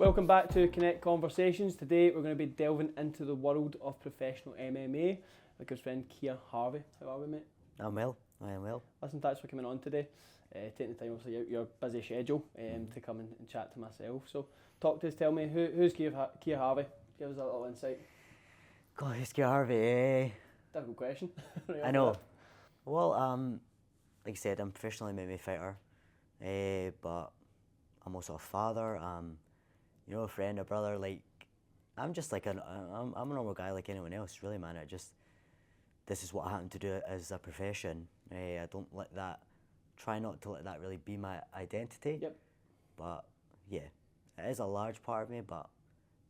Welcome back to Connect Conversations. Today we're going to be delving into the world of professional MMA with good friend Keir Harvie. How are we, mate? I'm well. I am well. Listen, thanks for coming on today. Taking the time obviously out your busy schedule to come and chat to myself. So talk to us, tell me, who's Keir Harvie? Give us a little insight. God, who's Keir Harvie? Difficult question. Right I know. Well, like I said, I'm a professional MMA fighter, but I'm also a father. A friend, a brother. Like, I'm just like I'm a normal guy like anyone else, really, man. This is what I happen to do as a profession. I don't try not to let that really be my identity. Yep. But yeah, it is a large part of me, but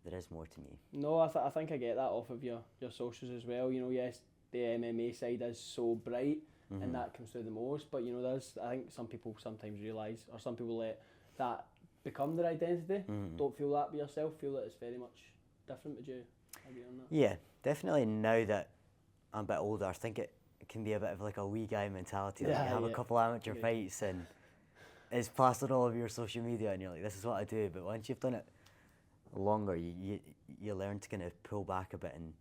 there is more to me. No, I think I get that off of your socials as well. You know, yes, the MMA side is so bright and that comes through the most, but I think some people sometimes realise, or some people let that become their identity. Don't feel that by yourself, feel that it's very much different. Would you agree on that? Yeah, definitely now that I'm a bit older, I think it can be a bit of like a wee guy mentality. Like you have a couple amateur fights and it's plastered all over your social media and you're like, this is what I do. But once you've done it longer, you learn to kind of pull back a bit and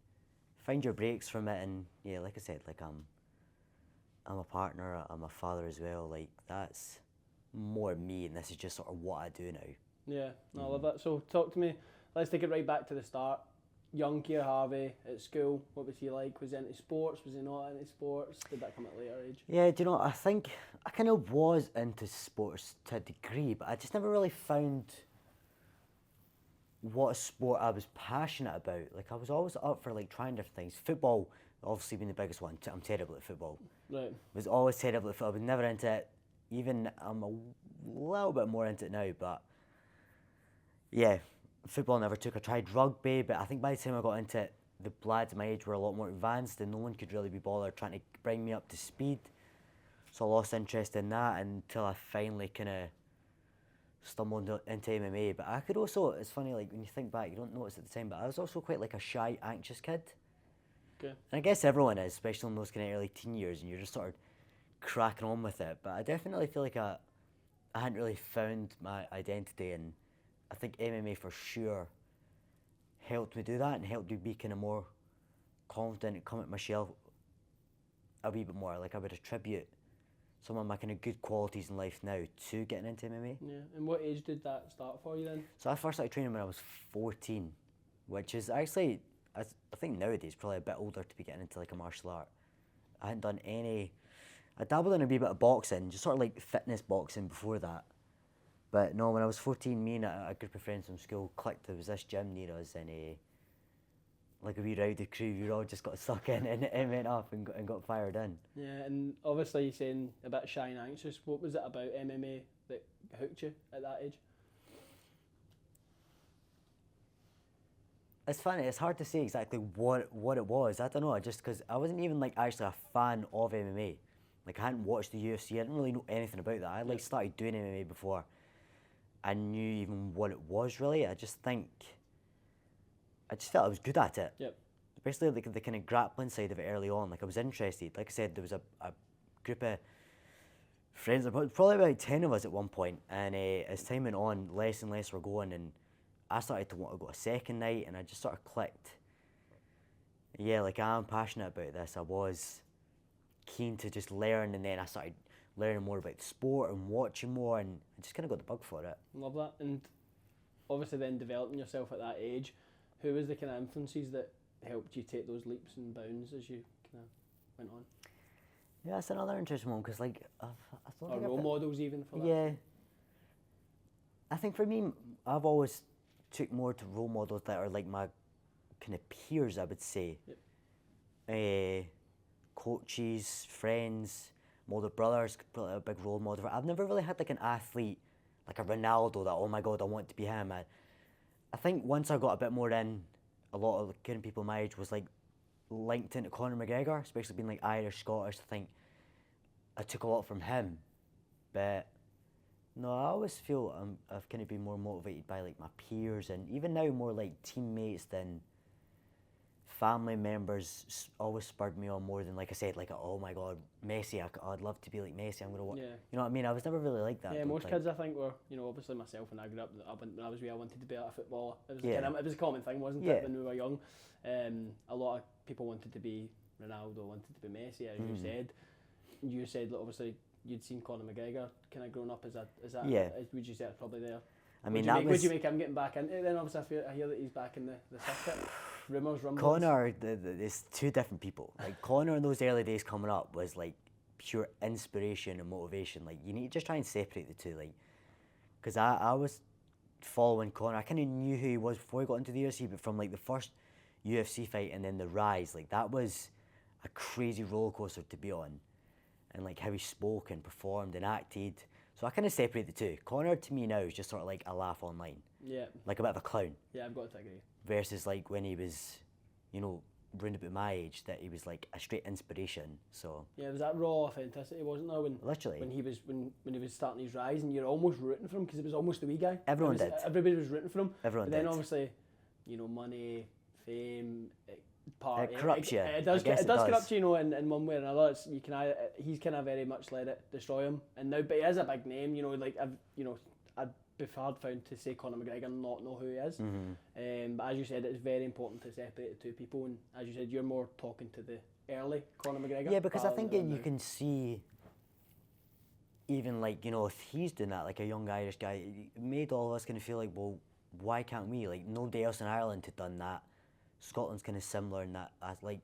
find your breaks from it. And yeah, like I said, like I'm a partner, I'm a father as well. Like that's more me, and this is just sort of what I do now. Yeah, no, I love that. So talk to me, let's take it right back to the start. Young Keir Harvie at school, what was he like? Was he into sports? Was he not into sports? Did that come at a later age? Yeah, do you know, I think I kind of was into sports to a degree, but I just never really found what sport I was passionate about. Like I was always up for like trying different things. Football, obviously being the biggest one. I'm terrible at football. Right. Was always terrible at football. I was never into it. Even I'm a little bit more into it now, but yeah, football never took. I tried rugby, but I think by the time I got into it, the lads my age were a lot more advanced and no one could really be bothered trying to bring me up to speed. So I lost interest in that until I finally kind of stumbled into MMA. But I could also, it's funny, like when you think back, you don't notice at the time, but I was also quite like a shy, anxious kid. Okay. And I guess everyone is, especially in those kind of early teen years, and you're just sort of cracking on with it. But I definitely feel like I hadn't really found my identity, and I think MMA for sure helped me do that and helped me be kind of more confident and come at my shell a wee bit more. Like I would attribute some of my kind of good qualities in life now to getting into MMA. Yeah, and what age did that start for you then? So I first started training when I was 14, which is actually, I think nowadays, probably a bit older to be getting into like a martial art. I hadn't done any, I dabbled in a wee bit of boxing, just sort of like fitness boxing before that. But no, when I was 14, me and a group of friends from school clicked. There was this gym near us, and like a wee rowdy crew, we all just got stuck in and went up and got fired in. Yeah, and obviously you're saying a bit shy and anxious. What was it about MMA that hooked you at that age? It's funny, it's hard to say exactly what it was. I don't know, just because I wasn't even like actually a fan of MMA. Like I hadn't watched the UFC, I didn't really know anything about that. I like started doing MMA before I knew even what it was really. I just felt I was good at it. Yep. Especially like the kind of grappling side of it early on. Like I was interested. Like I said, there was a group of friends, probably about 10 of us at one point, and as time went on, less and less were going, and I started to want to go a second night, and I just sort of clicked. Yeah, like I'm passionate about this. I was keen to just learn, and then I started learning more about the sport and watching more, and I just kind of got the bug for it. Love that. And obviously then developing yourself at that age, who was the kind of influences that helped you take those leaps and bounds as you kind of went on? Yeah, that's another interesting one, because like I thought or role models even for that? Yeah. I think for me, I've always took more to role models that are like my kind of peers, I would say. Yep. Coaches, friends, my older brothers, probably a big role model. I've never really had like an athlete, like a Ronaldo, that, oh my God, I want to be him. I think once I got a bit more in, a lot of the kind of people my age was like linked into Conor McGregor, especially being like Irish, Scottish. I think I took a lot from him. But no, I always feel I've kind of been more motivated by like my peers, and even now more like teammates than family members always spurred me on more than, like I said, like, oh my God, Messi, I'd love to be like Messi, I'm going to watch. Yeah. You know what I mean? I was never really like that. Yeah, most kids I think were, obviously myself when I grew up, when I was wee, I wanted to be a footballer. It was, it was a common thing, wasn't it, when we were young? A lot of people wanted to be Ronaldo, wanted to be Messi, as you said. You said, like, obviously, you'd seen Conor McGregor kind of growing up. Is that would you say it's probably there? I mean, would you make him getting back into it then? Obviously, I hear that he's back in the circuit. Rumours, rumbles. Conor, there's two different people. Like, Conor in those early days coming up was like pure inspiration and motivation. Like, you need to just try and separate the two. Like, because I was following Conor. I kind of knew who he was before he got into the UFC, but from like the first UFC fight and then the rise, like, that was a crazy roller coaster to be on. And like how he spoke and performed and acted. So I kind of separate the two. Conor to me now is just sort of like a laugh online. Yeah. Like a bit of a clown. Yeah, I've got to agree. Versus like when he was, round about my age, that he was like a straight inspiration. So yeah, it was that raw authenticity, wasn't there? Literally. When he was starting his rise, and you're almost rooting for him because it was almost the wee guy. Everyone did. Everybody was rooting for him. Everyone did. But then did. obviously, money, fame, it corrupts you. It does corrupt you, in one way or another. He's kind of very much let it destroy him. And now, but he is a big name. I'd be hard found to say Conor McGregor and not know who he is. But as you said, it's very important to separate the two people. And as you said, you're more talking to the early Conor McGregor. Yeah, because I think you can see, even like, if he's doing that, like a young Irish guy, it made all of us kind of feel like, well, why can't we? Like, nobody else in Ireland had done that. Scotland's kind of similar in that, like,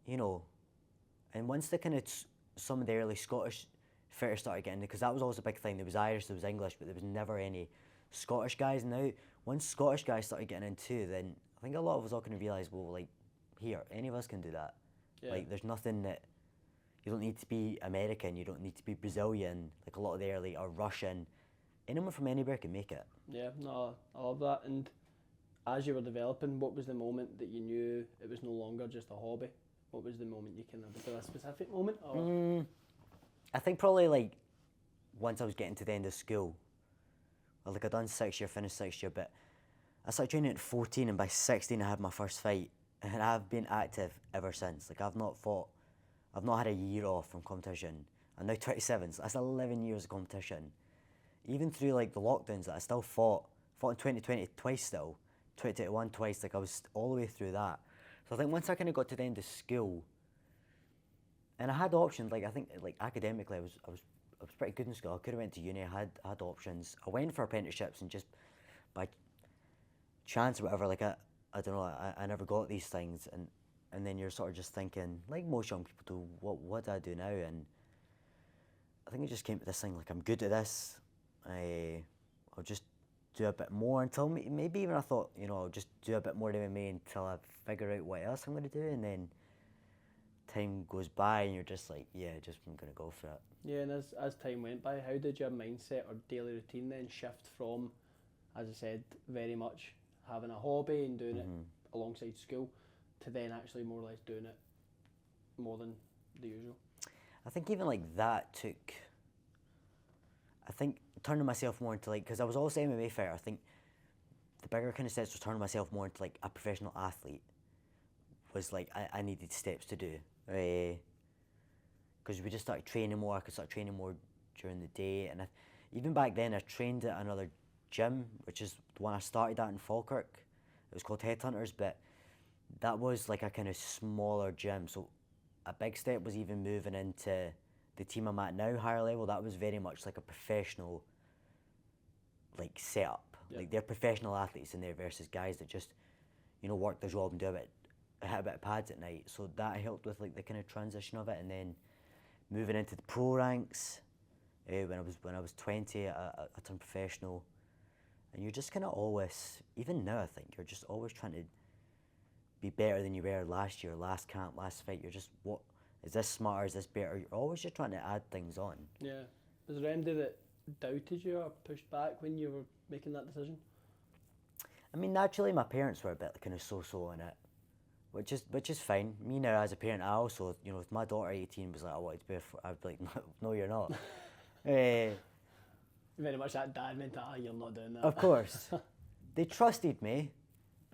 and once the kind of some of the early Scottish fighters started getting, because that was always a big thing. There was Irish, there was English, but there was never any Scottish guys. Now, once Scottish guys started getting into, then I think a lot of us all kind of realised, well, like, here, any of us can do that. Yeah. Like, there's nothing that, you don't need to be American, you don't need to be Brazilian, like a lot of the early, or Russian. Anyone from anywhere can make it. Yeah, no, I love that. And as you were developing, what was the moment that you knew it was no longer just a hobby? What was the moment you was there a specific moment? Or? I think probably like once I was getting to the end of school. Like I'd done 6 year, finished 6 year, but I started training at 14 and by 16 I had my first fight. And I've been active ever since. Like I've not had a year off from competition. I'm now 27, so that's 11 years of competition. Even through like the lockdowns that I still fought in 2020 twice still. 2021 twice, like I was all the way through that. So I think once I kind of got to the end of school, and I had options, like I think like academically I was pretty good in school. I could have went to uni, I had options. I went for apprenticeships and just by chance or whatever, like I don't know, I never got these things and then you're sort of just thinking, like most young people do, what do I do now? And I think it just came to this thing, like I'm good at this. I'll just do a bit more until maybe even I thought, I'll just do a bit more MMA until I figure out what else I'm going to do, and then time goes by and you're just like, yeah, just I'm going to go for it. Yeah, and as time went by, how did your mindset or daily routine then shift from, as I said, very much having a hobby and doing it alongside school to then actually more or less doing it more than the usual? I think even like that took, I think turning myself more into like, because I was also an MMA fighter, I think the bigger kind of steps was turning myself more into like a professional athlete was like, I needed steps to do. Because we just started training more, I could start training more during the day. And even back then I trained at another gym, which is the one I started at in Falkirk. It was called Headhunters, but that was like a kind of smaller gym. So a big step was even moving into the team I'm at now, higher level. That was very much like a professional like setup. Yep. Like they're professional athletes in there versus guys that just, work their job and hit a bit of pads at night. So that helped with like the kind of transition of it, and then moving into the pro ranks. When I was 20, I turned professional, and you're just kind of always, even now I think you're just always trying to be better than you were last year, last camp, last fight. You're just, what is this smarter? Is this better? You're always just trying to add things on. Yeah. Was there anybody that doubted you or pushed back when you were making that decision? I mean, naturally, my parents were a bit kind of so-so in it, which is fine. Me now as a parent, I also, if my daughter 18 was like, I wanted to be I'd be like, no, you're not. Very much that dad mentality, you're not doing that. Of course. They trusted me,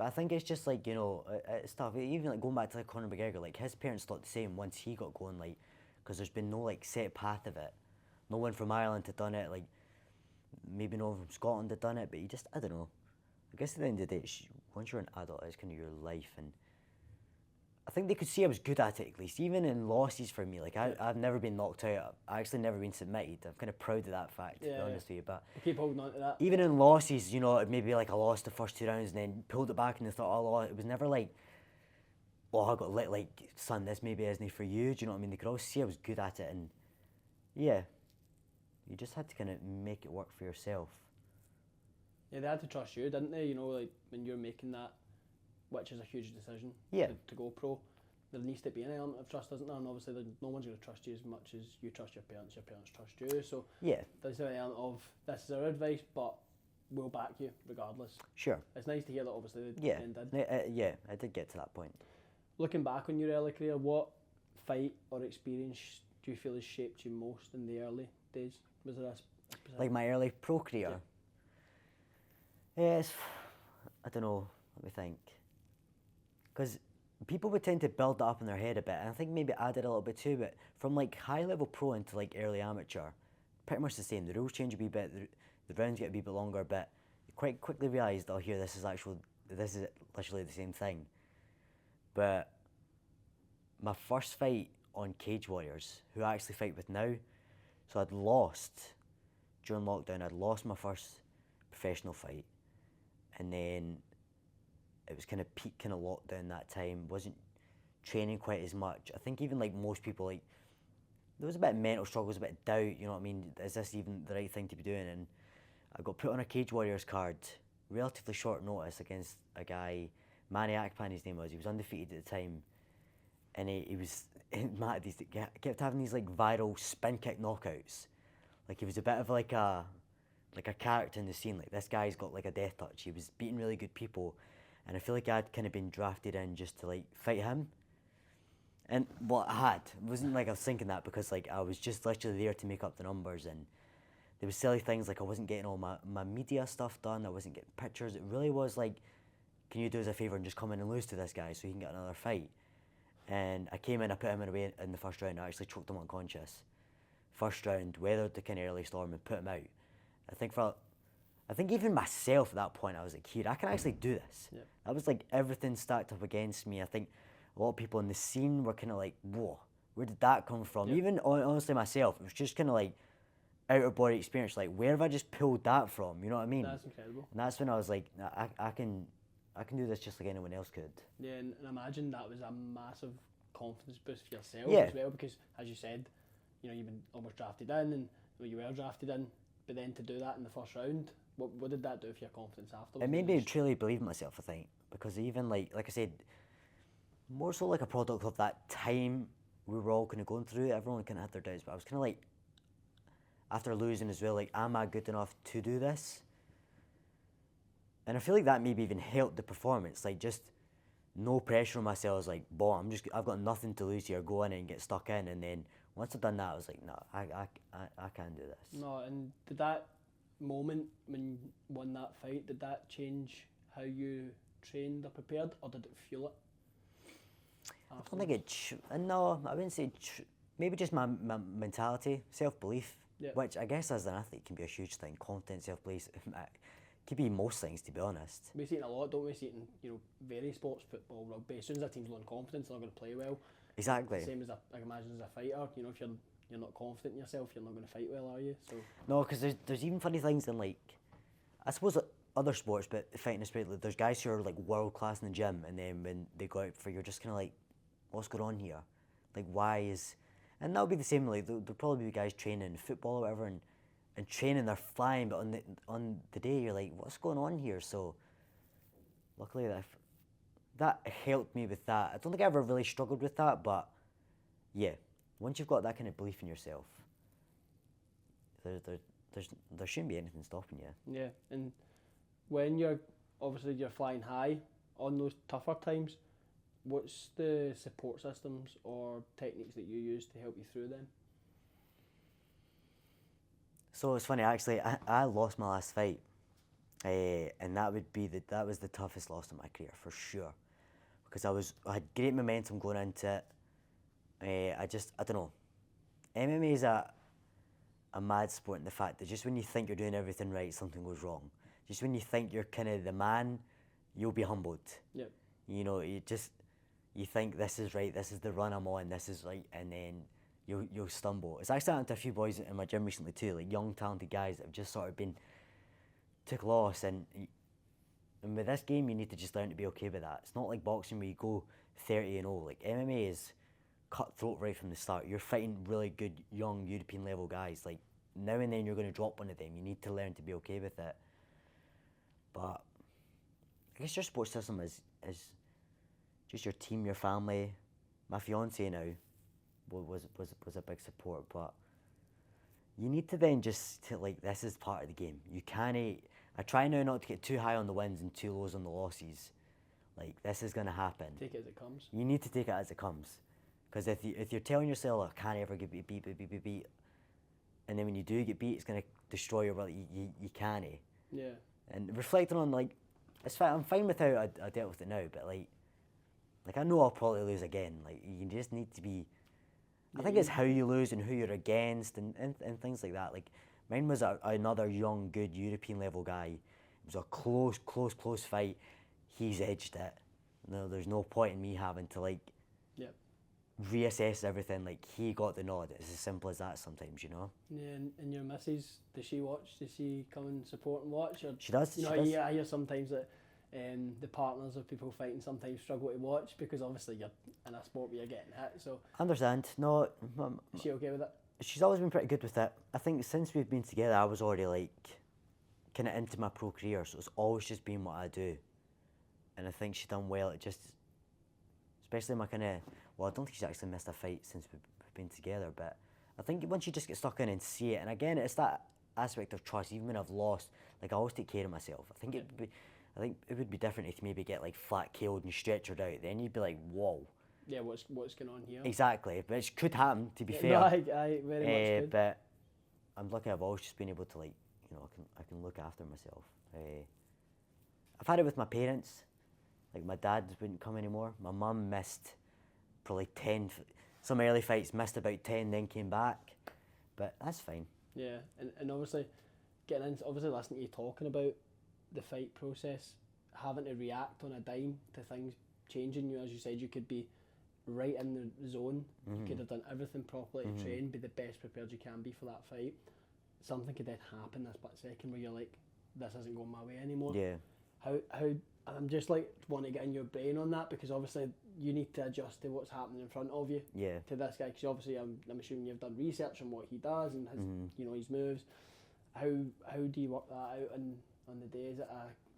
But I think it's just like, you know, it's tough. Even like going back to like Conor McGregor, like his parents thought the same once he got going, like, because there's been no like set path of it. No one from Ireland had done it, like maybe no one from Scotland had done it, but you just, I don't know. I guess at the end of the day, once you're an adult, it's kind of your life, and I think they could see I was good at it at least, even in losses for me. Like I've never been knocked out. I've actually never been submitted. I'm kind of proud of that fact, to be honest with you. But I keep holding on to that. even in losses, you know, maybe like I lost the first 2 rounds and then pulled it back and they thought, oh, it was never like, oh, I got lit. Like, son, this maybe isn't for you. Do you know what I mean? They could always see I was good at it, and yeah, you just had to kind of make it work for yourself. Yeah, they had to trust you, didn't they? You know, like when you're making that, which is a huge decision. Yeah. To go pro, there needs to be an element of trust, isn't there? And obviously, no one's going to trust you as much as you trust your parents. Your parents trust you. So yeah, there's an element of this is our advice, but we'll back you regardless. Sure. It's nice to hear that. Obviously, Yeah. did. Yeah, I did get to that point. Looking back on your early career, what fight or experience do you feel has shaped you most in the early days? Was there a specific? Like my early pro career. Yes, I don't know. Let me think. Because people would tend to build that up in their head a bit, and I think maybe I did a little bit too. But from like high level pro into like early amateur, pretty much the same. The rules change a wee bit. The rounds get a wee bit longer, but you quite quickly realise, oh, here, this is literally the same thing. But my first fight on Cage Warriors, who I actually fight with now, so I'd lost during lockdown. I'd lost my first professional fight, and then it was kind of peak kind of lockdown that time. Wasn't training quite as much. I think even like most people, like there was a bit of mental struggles, a bit of doubt. You know what I mean? Is this even the right thing to be doing? And I got put on a Cage Warriors card, relatively short notice, against a guy, Manny Akpan his name was. He was undefeated at the time, and he was mad. He kept having these like viral spin kick knockouts. Like he was a bit of like a character in the scene. Like this guy's got like a death touch. He was beating really good people, and I feel like I'd kind of been drafted in just to like fight him. And well, it wasn't like I was thinking that, because like I was just literally there to make up the numbers, and there was silly things like I wasn't getting all my media stuff done. I wasn't getting pictures. It really was like, can you do us a favour and just come in and lose to this guy so he can get another fight? And I came in, I put him away in the first round. I actually choked him unconscious. First round, weathered the kind of early storm and put him out. I think even myself at that point, I was like, here, I can actually do this. Yep. That was like everything stacked up against me. I think a lot of people in the scene were kind of like, whoa, where did that come from? Yep. Even honestly myself, it was just kind of like outer body experience. Like, where have I just pulled that from? You know what I mean? That's incredible. And that's when I was like, I can do this just like anyone else could. Yeah, and imagine that was a massive confidence boost for yourself as well, because as you said, you know, you've been almost drafted in, and you were drafted in, but then to do that in the first round, what did that do for your confidence afterwards? It made me truly believe in myself, I think, because even like I said, more so like a product of that time we were all kind of going through. Everyone kind of had their doubts, but I was kind of like, after losing as well, like, am I good enough to do this? And I feel like that maybe even helped the performance, like just no pressure on myself. I was like, boy, I've got nothing to lose here. Go in and get stuck in, and then once I've done that, I was like, no, I can't do this. No, and did that moment when you won that fight, did that change how you trained or prepared, or did it fuel it? I don't think no, I wouldn't say, maybe just my mentality, self-belief, Yep. which I guess as an athlete can be a huge thing. Confidence, self-belief, could be most things, to be honest. We see it a lot, don't we? See it in various sports, football, rugby. As soon as a team's low in confidence, they're not going to play well. Exactly. Same as I can imagine as a fighter. You know, if you're not confident in yourself, you're not going to fight well, are you? So No, because there's even funny things in like, I suppose other sports, but fighting especially, there's guys who are like world class in the gym, and then when they go out for, you're just kind of like, what's going on here? Like, and that'll be the same. Like there'll probably be guys training in football or whatever, and training they're flying, but on the day you're like, what's going on here? So luckily that helped me with that. I don't think I ever really struggled with that, but yeah, once you've got that kind of belief in yourself, there shouldn't be anything stopping you. yeah, and when you're flying high on those tougher times, what's the support systems or techniques that you use to help you through them? So it's funny, actually, I lost my last fight, And that was the toughest loss of my career for sure, because I had great momentum going into it. I don't know. MMA is a mad sport in the fact that just when you think you're doing everything right, something goes wrong. Just when you think you're kind of the man, you'll be humbled. Yep. You know, you think this is right, this is the run I'm on, this is right, and then you'll stumble. It's actually happened to a few boys in my gym recently too, like young talented guys that have just sort of took loss, and with this game you need to just learn to be okay with that. It's not like boxing where you go 30-0. Like MMA is cutthroat right from the start. You're fighting really good young European level guys. Like now and then you're going to drop one of them. You need to learn to be okay with it. But I guess your support system is just your team, your family. My fiance now was a big support, but you need to then like, this is part of the game. You can't. I try now not to get too high on the wins and too low on the losses. Like, this is gonna happen. Take it as it comes. You need to take it as it comes, because if you're telling yourself, I can't ever get beat, and then when you do get beat, it's gonna destroy your will. You can't. Yeah. And reflecting on, like, it's fine. I'm fine with how I dealt with it now, but like I know I'll probably lose again. Like, you just need to be. I think it's how you lose and who you're against and things like that. Like, mine was another young, good European level guy. It was a close fight. He's edged it. No, there's no point in me having to, like, reassess everything. Like, he got the nod. It's as simple as that sometimes, you know? Yeah, and your missus, does she watch? Does she come and support and watch? Or, she does. You know, she does. I hear sometimes that the partners of people fighting sometimes struggle to watch because obviously you're in a sport where you're getting hit. So I understand. No, is she okay with it? She's always been pretty good with it. I think since we've been together, I was already, like, kind of into my pro career, so it's always just been what I do. And I think she's done well at just, especially my kind of, well, I don't think she's actually missed a fight since we've been together, but I think once you just get stuck in and see it, and again, it's that aspect of trust. Even when I've lost, like, I always take care of myself. I think it would be different if you maybe get, like, flat killed and stretchered out. Then you'd be like, whoa. Yeah, what's going on here? Exactly, but it could happen, to be fair. No, I very much could. But I'm lucky I've always just been able to, like, you know, I can look after myself. I've had it with my parents. Like, my dad wouldn't come anymore. My mum missed probably 10, some early fights, missed about 10, then came back. But that's fine. Yeah, and obviously, listening to you talking about the fight process, having to react on a dime to things changing. You, as you said, you could be right in the zone. You could have done everything properly to train, be the best prepared you can be for that fight. Something could then happen this split second where you're like, this isn't going my way anymore. Yeah. How I'm just like want to get in your brain on that, because obviously you need to adjust to what's happening in front of you. Yeah. To this guy, because obviously I'm assuming you've done research on what he does and his you know, his moves. How do you work that out on the day?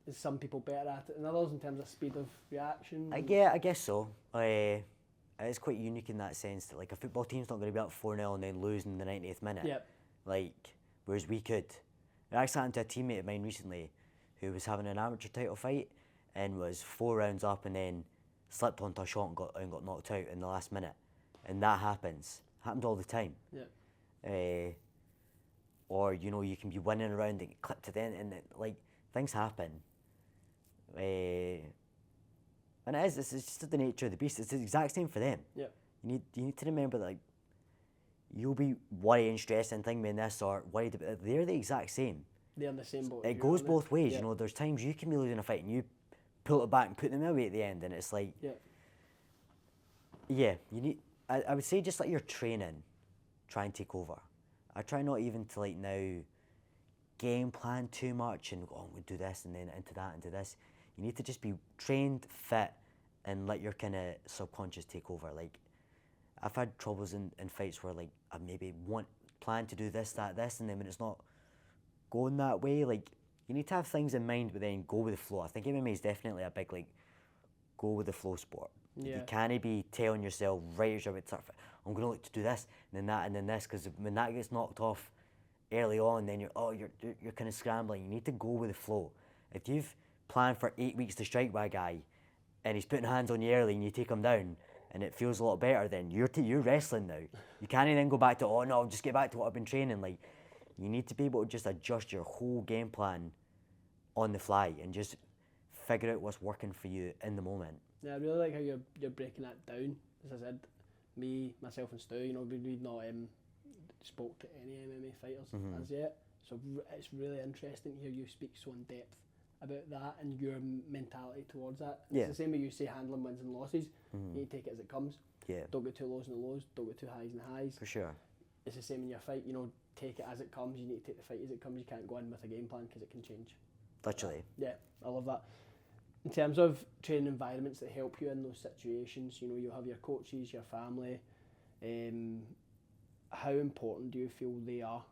Is some people better at it than others in terms of speed of reaction? I guess so. It's quite unique in that sense that, like, a football team's not going to be up 4-0 and then lose in the 90th minute. Yep. Like, whereas we could. It actually happened to a teammate of mine recently who was having an amateur title fight and was 4 rounds up and then slipped onto a shot and got knocked out in the last minute. And that happens. Happens all the time. Yeah. Or, you know, you can be winning a round and get clipped to the end, and like, things happen. And it's just the nature of the beast. It's the exact same for them. Yeah. You need to remember that, like, you'll be worrying, stressing, thinking this or worried about. They're the exact same. They're in the same boat. It goes both ways. You know, there's times you can be losing a fight and you pull it back and put them away at the end, and it's like, yeah, you need. I would say just like your training, try and take over. I try not even to, like, now game plan too much and go, oh, we'll do this and then into that, into this. You need to just be trained, fit, and let your kind of subconscious take over. Like, I've had troubles in fights where, like, I maybe plan to do this, that, this, and then when it's not going that way, like, you need to have things in mind, but then go with the flow. I think MMA is definitely a big, like, go with the flow sport. Yeah. You can't be telling yourself right as you're about to start, I'm going to look to do this, and then that, and then this, because when that gets knocked off early on, then you're kind of scrambling. You need to go with the flow. If you've planned for 8 weeks to strike by a guy, and he's putting hands on you early, and you take him down, and it feels a lot better, then you're wrestling now. You can't then go back to, oh no, I'll just get back to what I've been training. Like, you need to be able to just adjust your whole game plan on the fly and just figure out what's working for you in the moment. Yeah, I really like how you're breaking that down. As I said, me, myself and Stu, you know, we've not spoke to any MMA fighters as yet. So it's really interesting to hear you speak so in depth about that and your mentality towards that. It's the same way you say handling wins and losses. You need to take it as it comes. Yeah. Don't get too lows in the lows. Don't get too highs in the highs. For sure. It's the same in your fight. You know, take it as it comes. You need to take the fight as it comes. You can't go in with a game plan because it can change. Literally. Yeah, I love that. In terms of training environments that help you in those situations, you know, you have your coaches, your family. How important do you feel they are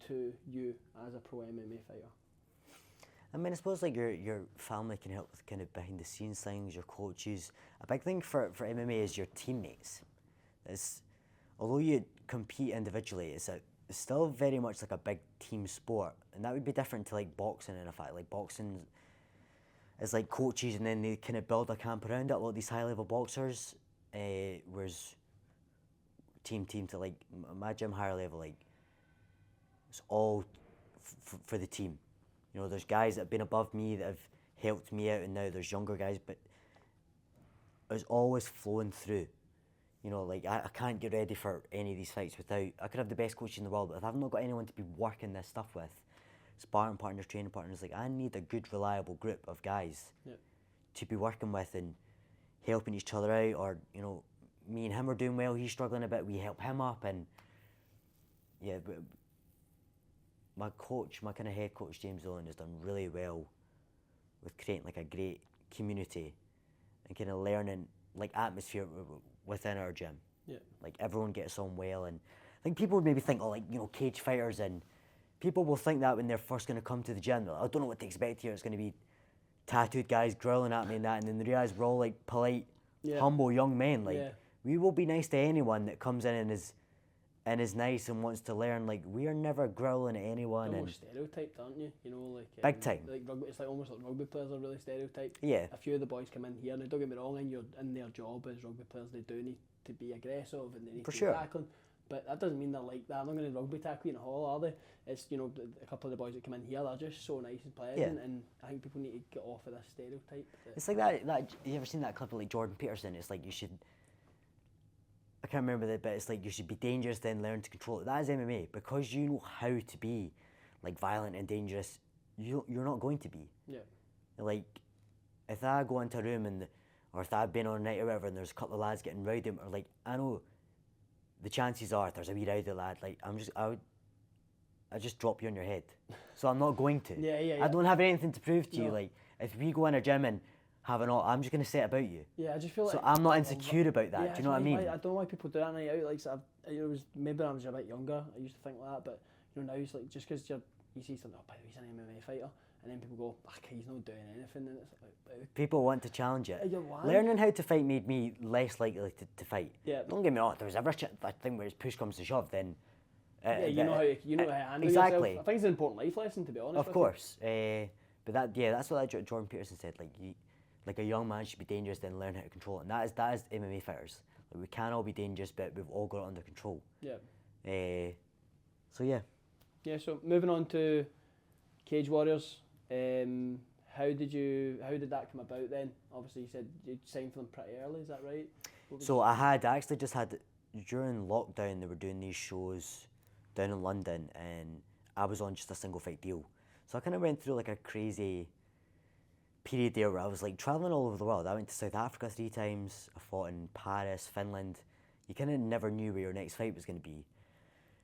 to you as a pro MMA fighter? I mean, I suppose like your family can help with kind of behind the scenes things, your coaches. A big thing for MMA is your teammates. Although you compete individually, it's still very much like a big team sport, and that would be different to like boxing in a fact. Like boxing is like coaches, and then they kind of build a camp around it. A lot of these high level boxers, whereas team to like my gym higher level, like it's all for the team. You know, there's guys that have been above me that have helped me out, and now there's younger guys, but it's always flowing through. You know, like I can't get ready for any of these fights without, I could have the best coach in the world, but if I've not got anyone to be working this stuff with, sparring partners, training partners, like I need a good, reliable group of guys to be working with and helping each other out. Or, you know, me and him are doing well, he's struggling a bit, we help him up. And yeah, but my kind of head coach, James Dillon, has done really well with creating like a great community and kind of learning like atmosphere within our gym. Yeah. Like everyone gets on well, and I think people would maybe think, oh, like, you know, cage fighters, and people will think that when they're first going to come to the gym. They're like, I don't know what to expect here. It's going to be tattooed guys growling at me and that, and then they realise we're all like polite, humble young men. Like we will be nice to anyone that comes in and is nice and wants to learn. Like we are never growling at anyone. You're almost stereotyped, aren't you? You know, like big time. Like rugby, it's like almost like rugby players are really stereotyped. Yeah. A few of the boys come in here, and don't get me wrong, in their job as rugby players, they do need to be aggressive and they need to be tackling. But that doesn't mean they're like that. I'm not going to rugby tackle you in the hall, are they? It's, you know, a couple of the boys that come in here, they're just so nice and pleasant, and I think people need to get off of this stereotype. It's like that. You ever seen that clip of like Jordan Peterson? It's like you should. I can't remember that, but it's like you should be dangerous, then learn to control it. That is MMA, because you know how to be like violent and dangerous. You're not going to be. Yeah. Like, if I go into a room or if I've been on a night or whatever, and there's a couple of lads getting rowdy, or like I know, the chances are if there's a wee rowdy lad, like I just drop you on your head. So I'm not going to. I don't have anything to prove to you. Like if we go in a gym and have an all, I'm just going to say it about you. Yeah, I just feel like. So I'm not insecure about that. Do you know what I mean? I don't know why people do that night out. Like, it was maybe when I was a bit younger, I used to think like that, but you know now it's like just because you see something, oh, by the way, he's an MMA fighter, and then people go, okay, he's not doing anything, and it's like people want to challenge it. Learning how to fight made me less likely to fight. Yeah. Don't get me wrong. If there was ever a thing where push comes to shove, then. You know how to handle yourself. I think it's an important life lesson, to be honest. Of course. But that's what Jordan Peterson said. Like a young man should be dangerous, then learn how to control it. And that is MMA fighters. Like we can all be dangerous, but we've all got it under control. Yeah. So yeah. Yeah. So moving on to Cage Warriors. How did that come about then? Obviously, you said you signed for them pretty early. Is that right? So I actually just had during lockdown they were doing these shows down in London, and I was on just a single fight deal. So I kind of went through like a crazy period there where I was like traveling all over the world. I went to South Africa 3 times. I fought in Paris, Finland. You kind of never knew where your next fight was going to be.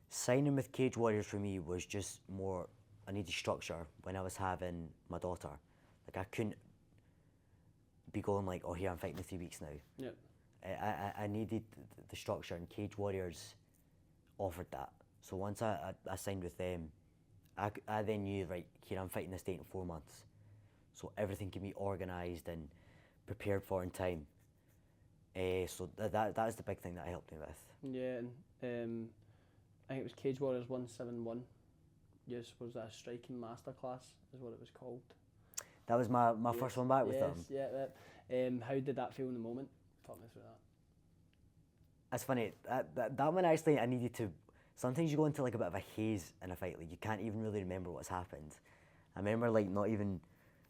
Signing with Cage Warriors for me was just more, I needed structure when I was having my daughter. Like I couldn't be going like, oh here I'm fighting in 3 weeks now. Yeah. I needed the structure, and Cage Warriors offered that. So once I signed with them, I then knew, right, here I'm fighting this date in 4 months. So everything can be organised and prepared for in time. So that is the big thing that helped me with. Yeah, and I think it was Cage Warriors 171. Yes, was that a striking masterclass is what it was called. That was my first one back with them. Yeah. How did that feel in the moment? Talk me through that. That's funny. That one actually I needed to. Sometimes you go into like a bit of a haze in a fight. Like you can't even really remember what's happened. I remember like not even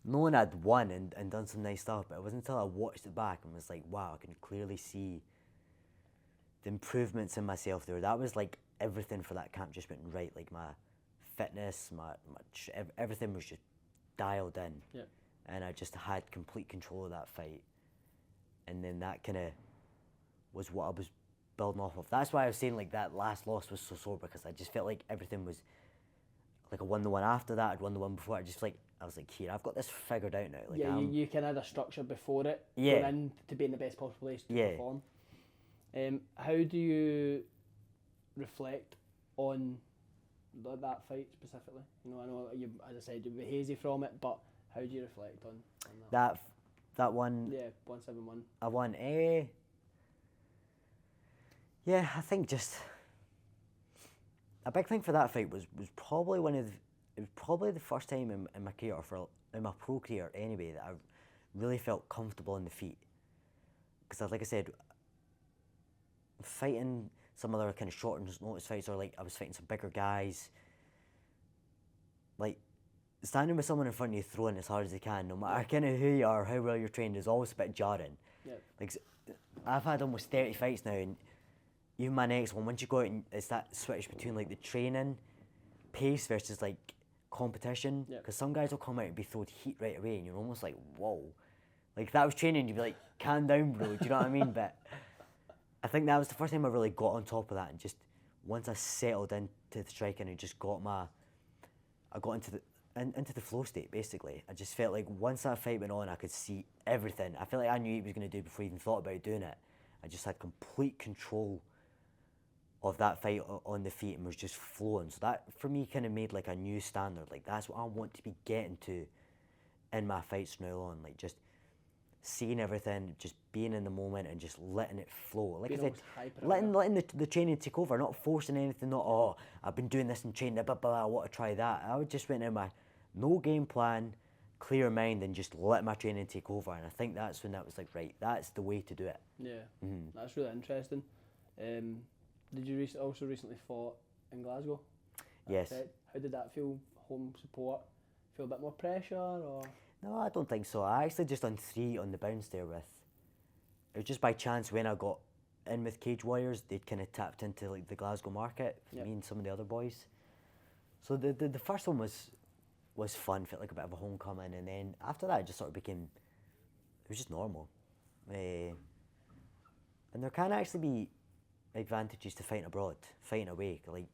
knowing I'd won and done some nice stuff, but it wasn't until I watched it back and was like, wow, I can clearly see the improvements in myself there. That was like everything for that camp just went right. Like my fitness, everything was just dialed in. Yeah. And I just had complete control of that fight. And then that kind of was what I was building off of. That's why I was saying like that last loss was so sore, because I just felt like everything was like I won the one after that, I'd won the one before. I was like, here, I've got this figured out now. Like, yeah, you kind of had a structure before it, yeah, going in to be in the best possible place to yeah. perform. How do you reflect on that fight specifically? You know, I know you, as I said, you'd be hazy from it, but how do you reflect on that? That one. Yeah, 171. I won. Yeah, I think just a big thing for that fight was probably it was probably the first time in my career, in my pro career anyway, that I really felt comfortable in the feet. Because like I said, fighting some other kind of short notice fights, or like I was fighting some bigger guys, like standing with someone in front of you throwing as hard as they can, no matter kind of who you are, how well you're trained, is always a bit jarring. Yeah. Like I've had almost 30 fights now, and even my next one, once you go out and it's that switch between like the training pace versus like competition, because some guys will come out and be throwed heat right away and you're almost like, whoa, like if that was training you'd be like, calm down bro, do you know what I mean? But I think that was the first time I really got on top of that, and just once I settled into the striking and just got I got into the flow state basically. I just felt like once that fight went on I could see everything. I felt like I knew what he was going to do before I even thought about doing it. I just had complete control of that fight on the feet and was just flowing. So that for me kind of made like a new standard. Like that's what I want to be getting to in my fights from now on. Like just seeing everything, just being in the moment and just letting it flow. Like I said, letting the training take over, not forcing anything, not, oh, I've been doing this and training, blah, blah, blah, I want to try that. I would just went in my no game plan, clear mind, and just let my training take over. And I think that's when that was like, right, that's the way to do it. Yeah, that's really interesting. Did you also recently fought in Glasgow? Yes. How did that feel? Home support? Feel a bit more pressure, or? No, I don't think so. I actually just done 3 on the bounce there with. It was just by chance when I got in with Cage Warriors, they'd kind of tapped into like the Glasgow market for me and some of the other boys. So the first one was fun, felt like a bit of a homecoming, and then after that it just sort of became, it was just normal. And there can actually be advantages to fighting abroad, fighting away. Like,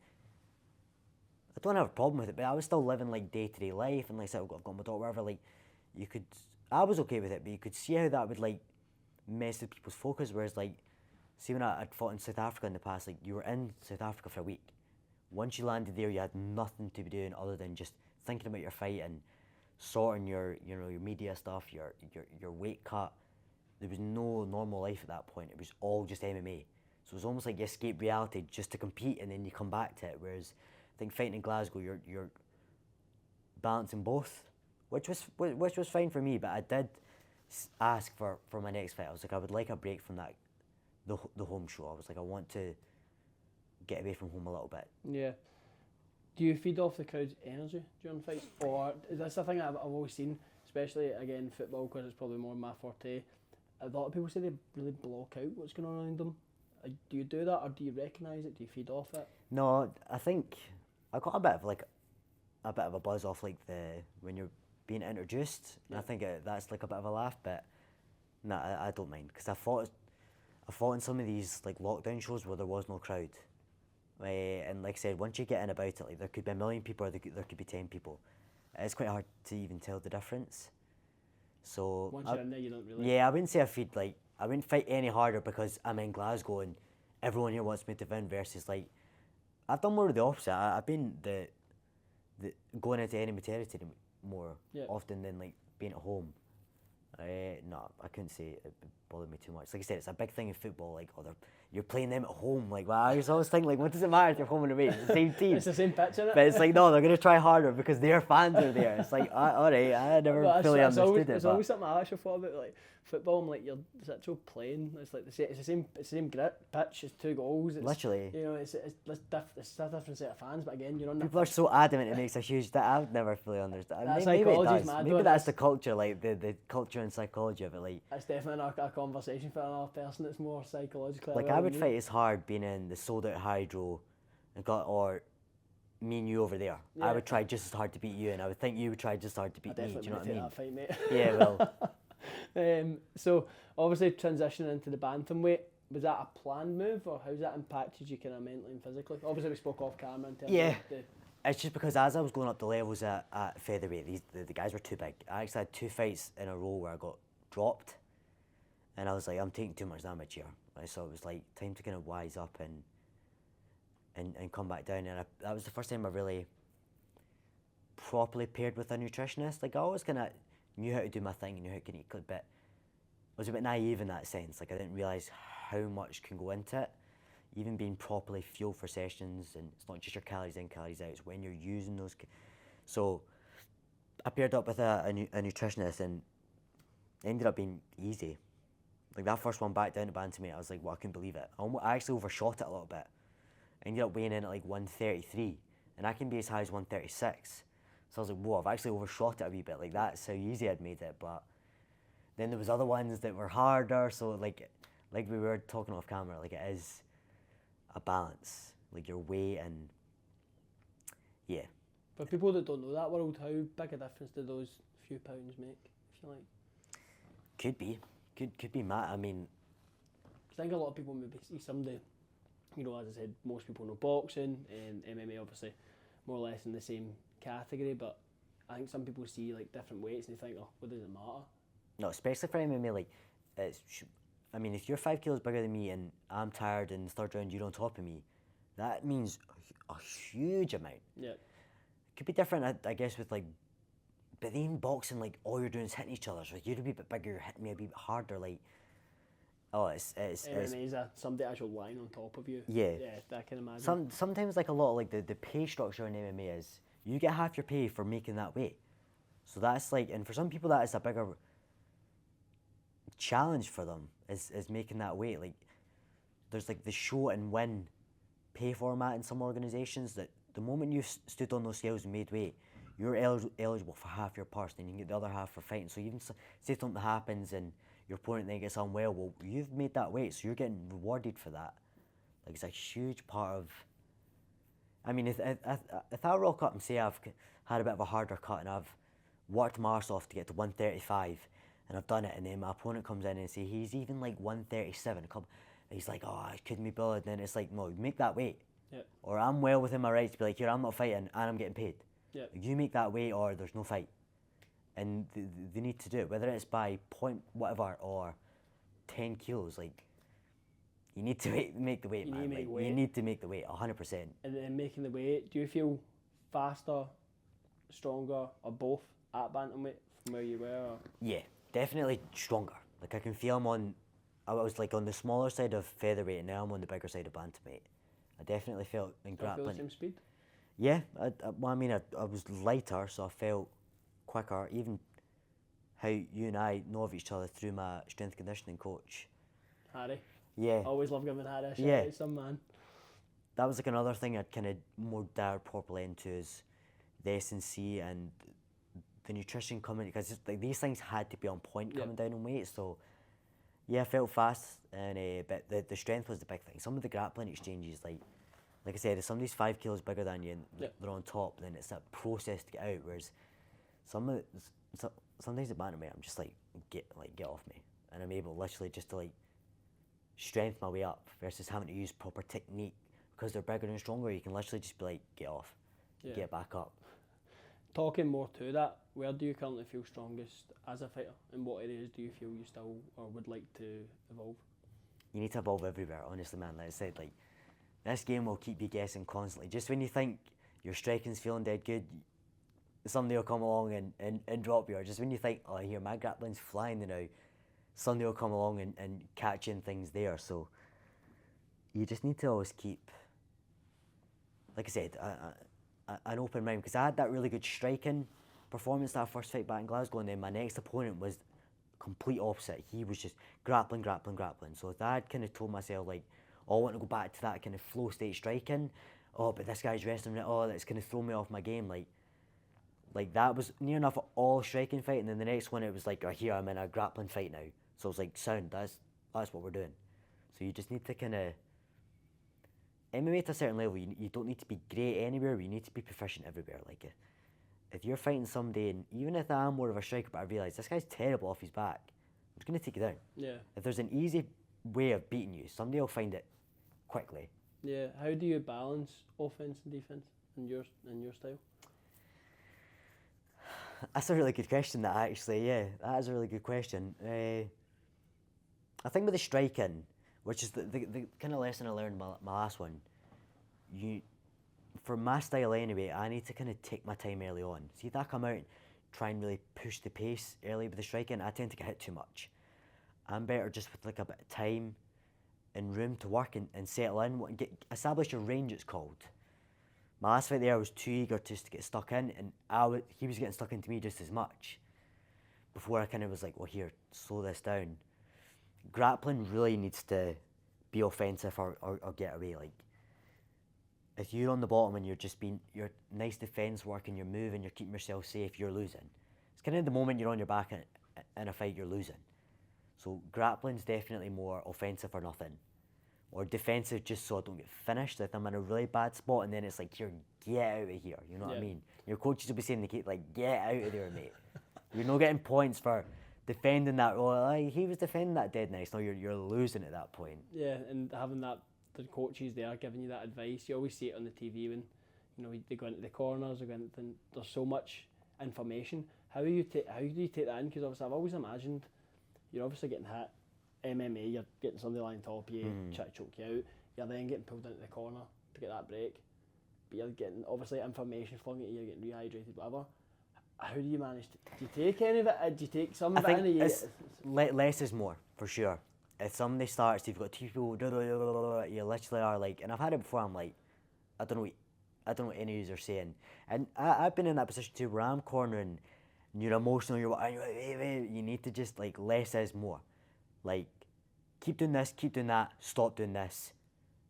I don't have a problem with it, but I was still living like day-to-day life, and like I said, I've got my daughter, whatever. Like, I was okay with it, but you could see how that would like mess with people's focus. Whereas like, see when I'd fought in South Africa in the past, like you were in South Africa for a week. Once you landed there, you had nothing to be doing other than just thinking about your fight and sorting your media stuff, your weight cut. There was no normal life at that point. It was all just MMA. So it was almost like you escape reality just to compete, and then you come back to it. Whereas I think fighting in Glasgow, you're balancing both, which was fine for me. But I did ask for my next fight. I was like, I would like a break from that, the home show. I was like, I want to get away from home a little bit. Yeah. Do you feed off the crowd's energy during fights, or is this the thing I've always seen, especially again football, because it's probably more my forte? A lot of people say they really block out what's going on around them. Do you do that, or do you recognise it? Do you feed off it? No, I think I got a bit of a buzz off like when you're being introduced. Yeah. I think that's like a bit of a laugh, but no, I don't mind, because I fought in some of these like lockdown shows where there was no crowd, and like I said, once you get in about it, like there could be 1 million people, or there could be 10 people. It's quite hard to even tell the difference. So once you're in there, you don't really. Yeah, I wouldn't say I wouldn't fight any harder because I'm in Glasgow and everyone here wants me to win, versus like I've done more of the opposite. I've been the going into enemy territory more often than like being at home. No, I couldn't say it bothered me too much. Like I said, it's a big thing in football. Like, you're playing them at home. Like, well, I always think, like, what does it matter if you're home and away? It's the same team. It's the same pitch, isn't it? But it's like, no, they're going to try harder because their fans are there. It's like, all right, I never fully understood it. It's always something I actually thought about. Like, football, I'm like, it's actual playing. It's like it's the same grit pitch. It's 2 goals. It's, Literally. You know, it's a different set of fans. But again, you're on. People are so adamant it makes a huge. That I've never fully understood. That Maybe it psychology's does. mad, Maybe though. that's the culture, like the culture and psychology of it. Like, It's definitely a conversation for another person that's more psychologically. like aware I would than fight as hard being in the sold out Hydro, or me and you over there. Yeah. I would try just as hard to beat you, and I would think you would try just as hard to beat me. Do you know what I mean? That fight, mate. Yeah, well. So obviously transitioning into the bantamweight, was that a planned move, or how's that impacted you kind of mentally and physically? Obviously we spoke off camera in terms Yeah. of It's just because as I was going up the levels at featherweight, the guys were too big. I actually had 2 fights in a row where I got dropped, and I was like, I'm taking too much damage here. Right, so it was like time to kind of wise up and come back down. And that was the first time I really properly paired with a nutritionist. Like I always kind of knew how to do my thing and knew how to eat, but I was a bit naive in that sense. Like I didn't realise how much can go into it. Even being properly fueled for sessions, and it's not just your calories in, calories out, it's when you're using those. So I paired up with a nutritionist, and it ended up being easy. Like that first one back down to bantamweight, I was like, well, I couldn't believe it. I actually overshot it a little bit. I ended up weighing in at like 133, and I can be as high as 136. So I was like, whoa, I've actually overshot it a wee bit. Like that's how easy I'd made it. But then there was other ones that were harder. So like we were talking off camera, like it is a balance, like your weight and yeah. For people that don't know that world, how big a difference do those few pounds make, if you like? Could be mad. I mean, I think a lot of people maybe see somebody, you know, as I said, most people know boxing and MMA obviously more or less in the same category, but I think some people see like different weights and they think, oh, what does it matter? no, especially for MMA, like I mean, if you're 5 kilos bigger than me and I'm tired in the 3rd round, you're on top of me, that means a huge amount. Yeah. It could be different, I guess, with like, but then boxing, like all you're doing is hitting each other. So you're a wee bit bigger, you're hitting me a wee bit harder. Like, oh, it's MMA is somebody actual lying on top of you. Yeah. Yeah, I can imagine. Sometimes like a lot of like the pay structure in MMA is you get half your pay for making that weight. So that's like, and for some people that is a bigger challenge for them is making that weight. Like there's like the show and win pay format in some organizations that the moment you stood on those scales and made weight, you're eligible for half your purse, then you can get the other half for fighting. So even say something happens and your opponent then gets unwell, well, you've made that weight, so you're getting rewarded for that. Like it's a huge part of. I mean, if I rock up and say I've had a bit of a harder cut and I've worked my arse off to get to 135, and I've done it, and then my opponent comes in and say he's even like 137, he's like, oh, I couldn't be bothered. And then it's like, no, make that weight. Yep. Or I'm well within my rights to be like, here, I'm not fighting and I'm getting paid. Yep. You make that weight or there's no fight. And they need to do it, whether it's by point whatever or 10 kilos. Like, you need to make the weight, man. You need to make the weight, 100%. And then making the weight, do you feel faster, stronger, or both at bantamweight from where you were? Or? Yeah, definitely stronger. Like I can feel I was like on the smaller side of featherweight, and now I'm on the bigger side of bantamweight. I definitely felt in grappling. Feel the same speed? Yeah, I was lighter, so I felt quicker. Even how you and I know of each other through my strength conditioning coach. Harry. Yeah. Always love giving Harry a shout. Yeah. Some man. That was like another thing I'd kind of more dialed properly into is the S&C and the nutrition coming, because like these things had to be on point coming down in weight. So yeah, I felt fast, and but the strength was the big thing. Some of the grappling exchanges, like I said, if somebody's 5 kilos bigger than you and they're on top, then it's that process to get out. Whereas sometimes at bantamweight, I'm just like get off me, and I'm able literally just to like strength my way up versus having to use proper technique. Because they're bigger and stronger, you can literally just be like, get off, get back up. Talking more to that, where do you currently feel strongest as a fighter? In what areas do you feel you still or would like to evolve? You need to evolve everywhere, honestly, man. Like I said, like this game will keep you guessing constantly. Just when you think your striking's feeling dead good, somebody will come along and drop you. Or just when you think, oh, here, my grappling's flying now, somebody will come along and catch in things there. So you just need to always keep, like I said, an open mind, because I had that really good striking performance that first fight back in Glasgow, and then my next opponent was complete opposite. He was just grappling, grappling, grappling. So I had kind of told myself, like, oh, I want to go back to that kind of flow state striking. Oh, but this guy's wrestling it. Oh, that's going to throw me off my game. Like that was near enough all striking fight, and then the next one it was like, oh, here I'm in a grappling fight now. So I was like, sound, that's what we're doing. So you just need to kind of MMA to a certain level. You don't need to be great anywhere, but you need to be proficient everywhere. Like if you're fighting somebody, and even if I am more of a striker, but I realise this guy's terrible off his back, I'm just going to take you down. Yeah. If there's an easy way of beating you, somebody will find it quickly. Yeah. How do you balance offense and defense in your style? That's a really good question, that actually, yeah. That is a really good question. I think with the striking, which is the kind of lesson I learned my last one, for my style anyway, I need to kind of take my time early on. See, if I come out and try and really push the pace early with the striking, I tend to get hit too much. I'm better just with like a bit of time and room to work and settle in, establish your range, it's called. My last fight there, I was too eager just to get stuck in, and he was getting stuck into me just as much. Before I kind of was like, well, here, slow this down. Grappling really needs to be offensive or get away. Like, if you're on the bottom and you're nice defense work and you're moving, you're keeping yourself safe, you're losing. It's kind of the moment you're on your back in a fight, you're losing. So grappling's definitely more offensive or nothing. Or defensive just so I don't get finished. If I'm in a really bad spot and then it's like, here, get out of here. You know what I mean? Your coaches will be saying, like, get out of there, mate. You're not getting points for defending that. Oh, he was defending that dead nice. No, you're losing at that point. Yeah, and having the coaches there giving you that advice. You always see it on the TV when, they go into the corners, there's so much information. How do you take that in? Because obviously I've always imagined you're obviously getting hit. MMA, you're getting somebody lying top of you, try to choke you out. You're then getting pulled into the corner to get that break. But you're getting, obviously, information flung at you, you're getting rehydrated, whatever. How do you manage to... Do you take any of it? Do you take some of it in? Less is more, for sure. If somebody starts, you've got two people, you literally are like... And I've had it before, I'm like, I don't know what any of you are saying. And I've been in that position too, where I'm cornering, and you're emotional, you need to just, like, less is more. Like, keep doing this, keep doing that, stop doing this,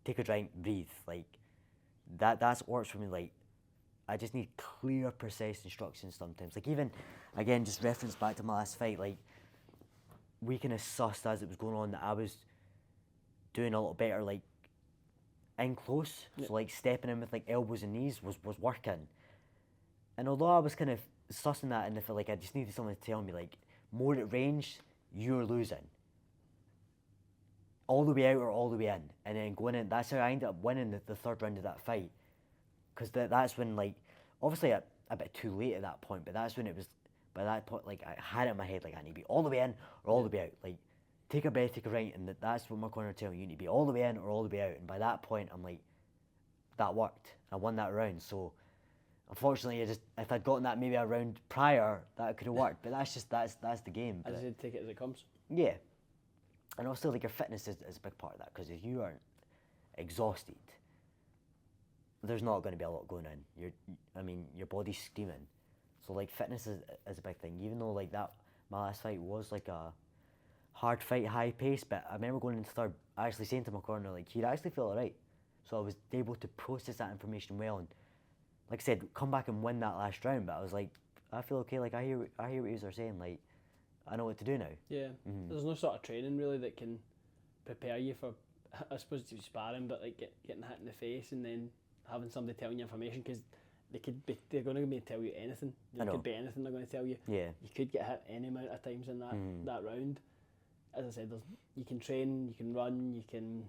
take a drink, breathe. Like, that's what works for me. Like, I just need clear, precise instructions sometimes. Like, even, again, just reference back to my last fight, like, we kind of sussed as it was going on that I was doing a little better, like, in close. Yep. So, like, stepping in with, like, elbows and knees was working. And although I was kind of sussing that and I felt like I just needed someone to tell me, like, more at range, you're losing. All the way out or all the way in, and then going in. That's how I ended up winning the third round of that fight, because that's when, like, obviously a bit too late at that point, but that's when it was. By that point, like, I had it in my head, like, I need to be all the way in or all the way out. Like, take a breath, take a right, and that's what my corner telling me. You need to be all the way in or all the way out. And by that point, I'm like, that worked. I won that round. So, unfortunately, if I'd gotten that maybe a round prior, that could have worked. But that's the game. I just take it as it comes. Yeah. And also, like, your fitness is a big part of that, because if you aren't exhausted, there's not going to be a lot going in. Your body's screaming. So, like, fitness is a big thing. Even though, like, my last fight was, like, a hard fight, high pace, but I remember going into third, actually saying to my corner, like, he'd actually feel alright. So I was able to process that information well, and, like I said, come back and win that last round. But I was like, I feel okay. Like, I hear what you are saying. Like, I know what to do now. Yeah. Mm-hmm. There's no sort of training really that can prepare you for, I suppose, to sparring, but like getting hit in the face and then having somebody telling you information, because they're going to tell you anything. There could be anything they're going to tell you. Yeah. You could get hit any amount of times in that round. As I said, you can train, you can run, you can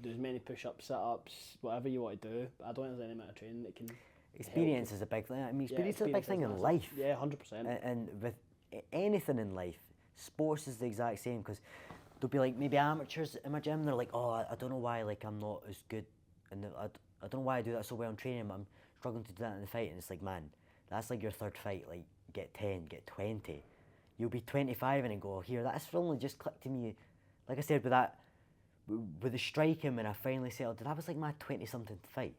do as many push-ups, sit-ups, whatever you want to do. But I don't think there's any amount of training that can. Experience is a big thing. I mean, experience is a big thing in life. Yeah, 100%. And with anything in life, sports is the exact same, because there'll be like maybe amateurs in my gym, they're like, oh, I don't know why, like, I'm not as good, and I don't know why I do that so well in training, but I'm struggling to do that in the fight. And it's like, man, that's like your third fight. Like, get 10, get 20, you'll be 25 and then go, here, that's only just clicked to me. Like I said, with the striking, when I finally settled, that was like my 20-something fight.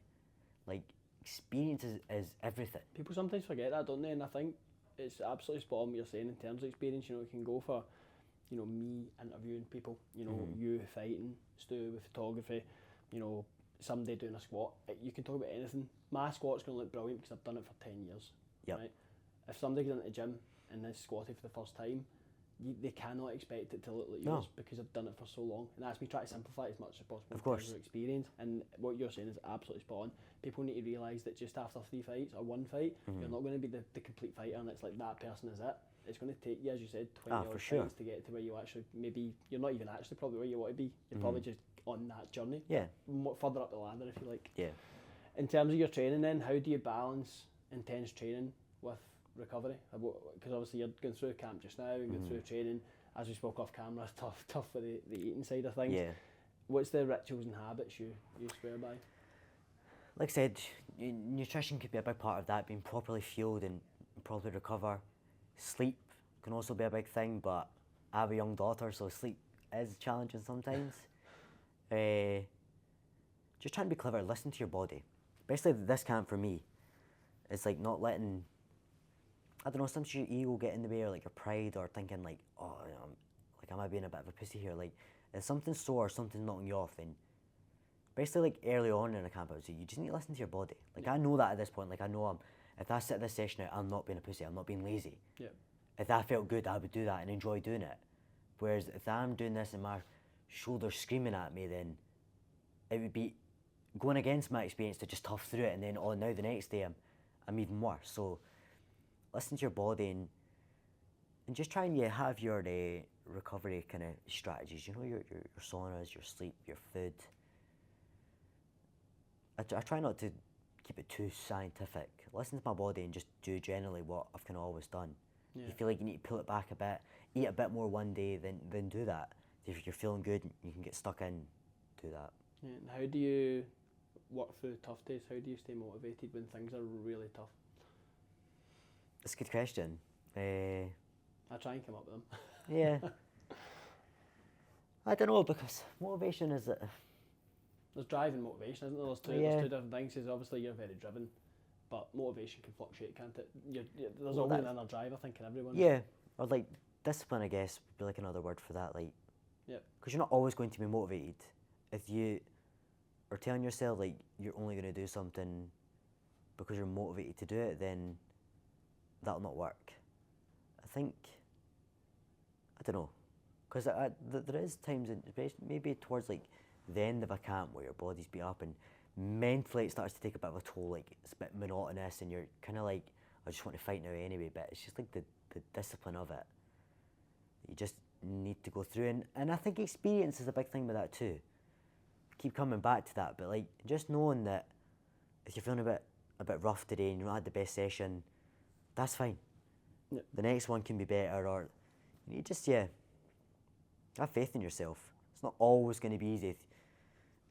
Like, experience is everything. People sometimes forget that, don't they? And I think it's absolutely spot on what you're saying in terms of experience. You can go for you know, me interviewing people, you know, you fighting, Stu with photography, you know, somebody doing a squat. You can talk about anything. My squat's going to look brilliant because I've done it for 10 years. Yep. Right? If somebody goes into the gym and is squatting for the first time, they cannot expect it to look like yours because I've done it for so long. And that's me trying to simplify as much as possible Of course. in terms of experience. And what you're saying is absolutely spot on. People need to realise that just after 3 fights or 1 fight, you're not going to be the complete fighter and it's like that person is it. It's going to take you, as you said, 20 odd fights to get to where you actually, maybe, you're not even actually probably where you want to be. You're probably just on that journey. Yeah. Further up the ladder, if you like. Yeah. In terms of your training then, how do you balance intense training with recovery? Because obviously you're going through camp just now and going through training. As we spoke off camera, tough for the eating side of things. Yeah. What's the rituals and habits you swear by? Like I said, nutrition could be a big part of that, being properly fueled and properly recover. Sleep can also be a big thing, but I have a young daughter, so sleep is challenging sometimes. Just trying to be clever, listen to your body. Basically, this camp for me, it's like not letting, I don't know, sometimes your ego get in the way, or like your pride, or thinking like, oh, you know, like am I being a bit of a pussy here? Like, if something's sore or something's knocking you off, then basically like early on in a camp, I would say, you just need to listen to your body. Like I know that at this point, like I know if I sit this session out, I'm not being a pussy, I'm not being lazy. Yeah. If that felt good, I would do that and enjoy doing it. Whereas if I'm doing this and my shoulder's screaming at me, then it would be going against my experience to just tough through it, and then now the next day I'm even worse. So listen to your body and just try and have your recovery kind of strategies. You know, your saunas, your sleep, your food. I try not to keep it too scientific. Listen to my body and just do generally what I've kind of always done. Yeah. If you feel like you need to pull it back a bit, eat a bit more one day, then do that. If you're feeling good, you can get stuck in, do that. Yeah. And how do you work through tough days? How do you stay motivated when things are really tough? That's a good question. I try and come up with them. Yeah. I don't know, because motivation is... There's drive and motivation, isn't there? There's two different things. Because obviously you're very driven, but motivation can fluctuate, can't it? There's always an inner drive, I think, in everyone. Yeah, or like discipline, I guess, would be like another word for that. Like, because you're not always going to be motivated. If you are telling yourself like you're only going to do something because you're motivated to do it, then that'll not work. I think, I don't know, because there is times, maybe towards like the end of a camp where your body's beat up and mentally it starts to take a bit of a toll, like it's a bit monotonous and you're kind of like, I just want to fight now anyway, but it's just like the discipline of it. You just need to go through, and I think experience is a big thing with that too. Keep coming back to that, but like just knowing that if you're feeling a bit rough today and you've not had the best session, that's fine. Yep. The next one can be better, or you just have faith in yourself. It's not always going to be easy.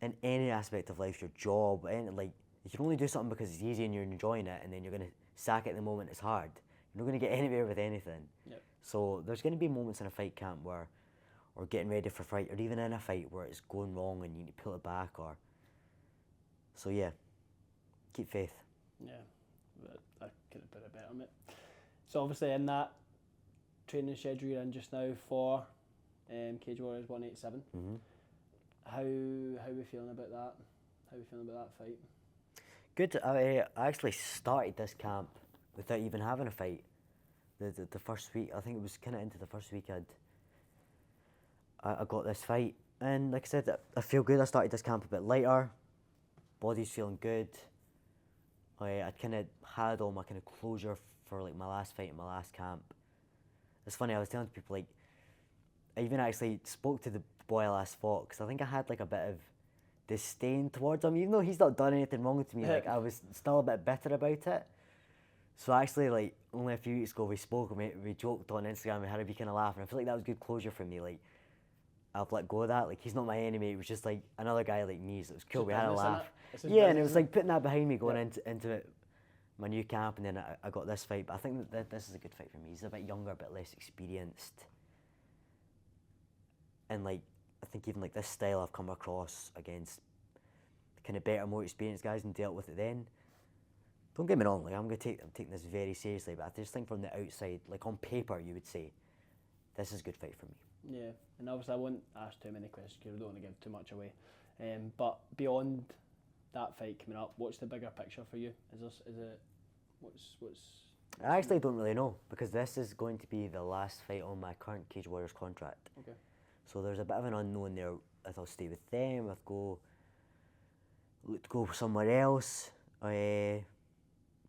In any aspect of life, your job, like you can only do something because it's easy and you're enjoying it, and then you're going to sack it the moment it's hard. You're not going to get anywhere with anything. Yep. So there's going to be moments in a fight camp where, or getting ready for a fight, or even in a fight where it's going wrong and you need to pull it back, or. So yeah, keep faith. Yeah, but I could have put it better, mate. So obviously in that training schedule you're in just now for Cage Warriors 187. Mm-hmm. How we feeling about that? How we feeling about that fight? Good. I actually started this camp without even having a fight. The first week, I think it was kind of into the first week I got this fight, and like I said, I feel good. I started this camp a bit lighter, body's feeling good. I'd kind of had all my kind of closure for like my last fight in my last camp. It's funny, I was telling people, like, I even actually spoke to the boy I last fought, because I think I had like a bit of disdain towards him, even though he's not done anything wrong to me. Like, I was still a bit bitter about it. So actually, like, only a few weeks ago we spoke and we joked on Instagram, we had a wee kind of laugh, and I feel like that was good closure for me. Like, I've let go of that. Like, he's not my enemy, it was just like another guy like me, so it was cool, we had a laugh. Yeah, and it was like putting that behind me going into it, my new camp, and then I got this fight. But I think that this is a good fight for me. He's a bit younger, a bit less experienced. And like, I think even like this style I've come across against kind of better, more experienced guys and dealt with it then. Don't get me wrong, like I'm taking this very seriously, but I just think from the outside, like on paper, you would say, this is a good fight for me. Yeah, and obviously I won't ask too many questions because I don't want to give too much away. But beyond that fight coming up, what's the bigger picture for you? Is it what's I actually don't really know because this is going to be the last fight on my current Cage Warriors contract. okay? So there's a bit of an unknown there. If I'll stay with them, if look to go somewhere else. Yeah,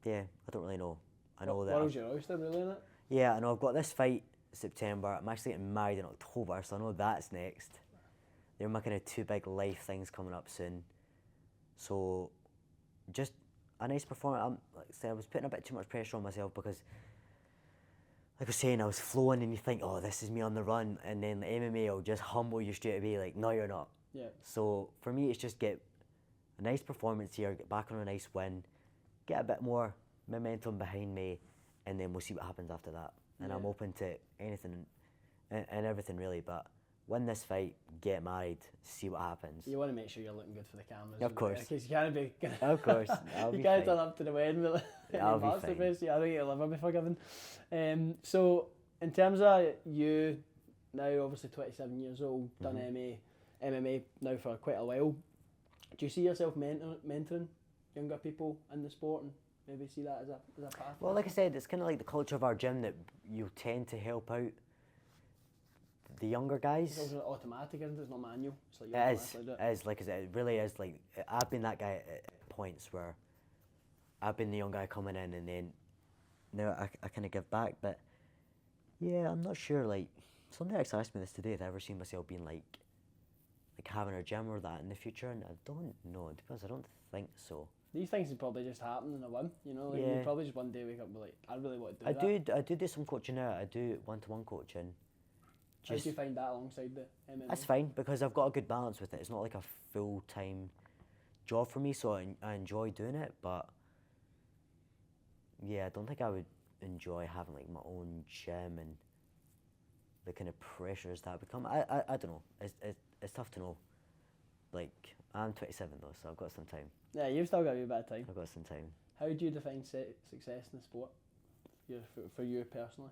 I don't really know. I know that. World's your oyster, really, isn't it? Yeah, I know I've got this fight September. I'm actually getting married in October, so I know that's next. They're my kind of two big life things coming up soon. So, just a nice performance. Like I said, I was putting a bit too much pressure on myself because, like I was saying, I was flowing, and you think, oh, this is me on the run, and then the MMA will just humble you straight away, like, no, you're not. Yeah. So for me, it's just get a nice performance here, get back on a nice win, get a bit more momentum behind me, and then we'll see what happens after that. And I'm open to anything and everything really, but win this fight, get married, see what happens. You want to make sure you're looking good for the cameras. Of course. Because you can't be. Of course. You can't turn up to the wedding with I'll be marks fine. the face. Yeah, I think you'll never be forgiven. So, in terms of you, now obviously 27 years old, done MMA now for quite a while, do you see yourself mentoring younger people in the sport and maybe see that as a path? Well, like I said, it's kind of like the culture of our gym that you tend to help out the younger guys. It's also automatic, isn't it? It's not manual. It's like you It is. automatically do It is. Like I said, it really is. Like I've been that guy at points where I've been the young guy coming in, and then now I kind of give back. But yeah, I'm not sure. Like somebody actually asked me this today. If I ever seen myself being like having a gym or that in the future, and I don't know. To be honest, I don't think so. These things would probably just happen in a whim, you know. Like Yeah. you probably just one day wake up and be like, I really want to do that. I do some coaching now. I do one-to-one coaching. How do you find that alongside the MMA? That's fine because I've got a good balance with it. It's not like a full-time job for me, so I enjoy doing it. But yeah, I don't think I would enjoy having like my own gym and the kind of pressures that become. I don't know. It's tough to know. Like I'm 27 though, so I've got some time. Yeah, you've still got a wee bit of time. I've got some time. How do you define success in the sport? For you personally?